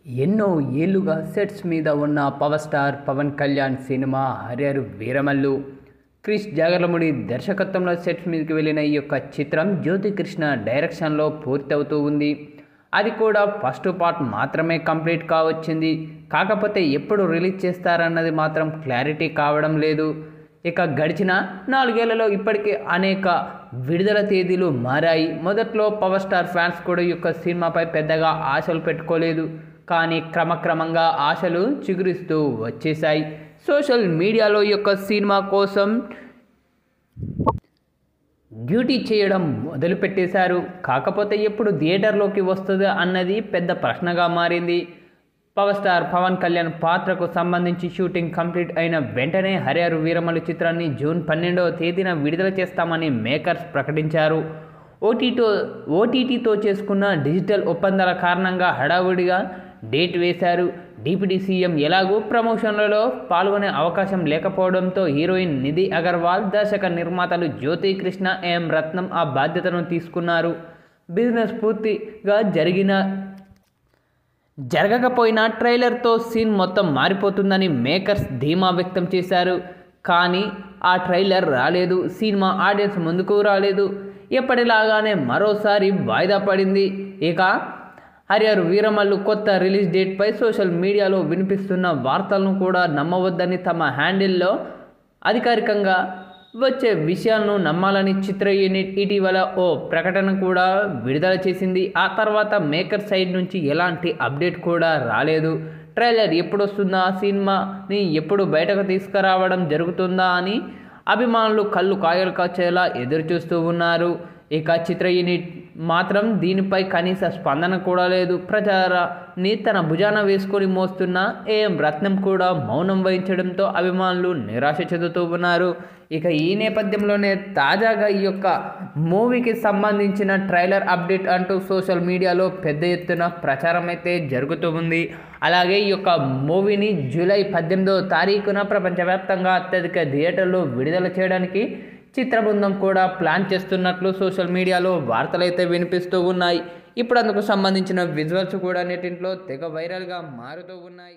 ఎన్నో ఏళ్లుగా సెట్స్ మీద ఉన్న power star Pawan Kalyan cinema Harihara Veeramallu Krish Jagarlamudi దర్శకత్వంలో సెట్స్ మీదకి వెళ్ళిన ఈ యొక్క చిత్రం జ్యోతికృష్ణ డైరెక్షన్లో పూర్తవుతూ ఉంది. అది కూడా ఫస్ట్ పార్ట్ మాత్రమే కంప్లీట్ కావచ్చింది. కాకపోతే ఎప్పుడు రిలీజ్ చేస్తారన్నది మాత్రం క్లారిటీ కావడం లేదు. ఇక గడిచిన 4 ఏళ్లలో ఇప్పటికే అనేక విడుదల తేదీలు మారాయి. మొదట్లో పవర్ స్టార్ ఫ్యాన్స్ కూడా ఈ యొక్క సినిమాపై పెద్దగా ఆశలు పెట్టుకోలేదు. కానీ క్రమక్రమంగా ఆశలు చిగురిస్తూ వచ్చేశాయి. సోషల్ మీడియాలో ఈ యొక్క సినిమా కోసం డ్యూటీ చేయడం మొదలుపెట్టేశారు. కాకపోతే ఎప్పుడు థియేటర్లోకి వస్తుంది అన్నది పెద్ద ప్రశ్నగా మారింది. పవర్ స్టార్ పవన్ కళ్యాణ్ పాత్రకు సంబంధించి షూటింగ్ కంప్లీట్ అయిన వెంటనే హరిహర వీరమల్లు చిత్రాన్ని జూన్ 12వ తేదీన విడుదల చేస్తామని మేకర్స్ ప్రకటించారు. ఓటీటీతో చేసుకున్న డిజిటల్ ఒప్పందాల కారణంగా హడావుడిగా డేట్ వేశారు. డిప్యూటీ సీఎం ఎలాగూ ప్రమోషన్లలో పాల్గొనే అవకాశం లేకపోవడంతో హీరోయిన్ నిధి అగర్వాల్, దర్శక నిర్మాతలు జ్యోతికృష్ణ, ఎం రత్నం ఆ బాధ్యతను తీసుకున్నారు. బిజినెస్ పూర్తిగా జరగకపోయినా ట్రైలర్తో సీన్ మొత్తం మారిపోతుందని మేకర్స్ ధీమా వ్యక్తం చేశారు. కానీ ఆ ట్రైలర్ రాలేదు. సినిమా ఆడియన్స్ ముందుకు రాలేదు. ఎప్పటిలాగానే మరోసారి వాయిదా పడింది. ఇక హరిహర వీరమల్లు కొత్త రిలీజ్ డేట్పై సోషల్ మీడియాలో వినిపిస్తున్న వార్తలను కూడా నమ్మవద్దని తమ హ్యాండిల్లో అధికారికంగా వచ్చే విషయాలను నమ్మాలని చిత్ర యూనిట్ ఇటీవల ఓ ప్రకటన కూడా విడుదల చేసింది. ఆ తర్వాత మేకర్ సైడ్ నుంచి ఎలాంటి అప్డేట్ కూడా రాలేదు. ట్రైలర్ ఎప్పుడు వస్తుందా, సినిమాని ఎప్పుడు బయటకు తీసుకురావడం జరుగుతుందా అని అభిమానులు కళ్ళు కాయలు కాచేలా ఎదురుచూస్తూ ఉన్నారు. ఇక చిత్ర యూనిట్ మాత్రం దీనిపై కనీస స్పందన కూడా లేదు. ప్రచారాన్ని తన భుజాన వేసుకొని మోస్తున్న ఏం రత్నం కూడా మౌనం వహించడంతో అభిమానులు నిరాశ చెందుతూ ఉన్నారు. ఇక ఈ నేపథ్యంలోనే తాజాగా ఈ యొక్క మూవీకి సంబంధించిన ట్రైలర్ అప్డేట్ అంటూ సోషల్ మీడియాలో పెద్ద ఎత్తున ప్రచారం అయితే జరుగుతూ ఉంది. అలాగే ఈ యొక్క మూవీని జూలై 18వ తారీఖున ప్రపంచవ్యాప్తంగా అత్యధిక థియేటర్లో విడుదల చేయడానికి చిత్ర బృందం కూడా ప్లాన్ చేస్తున్నట్లు సోషల్ మీడియాలో వార్తలైతే వినిపిస్తూ ఉన్నాయి. ఇప్పుడు అందుకు సంబంధించిన విజువల్స్ కూడా నెట్టింట్లో తెగ వైరల్గా మారుతూ ఉన్నాయి.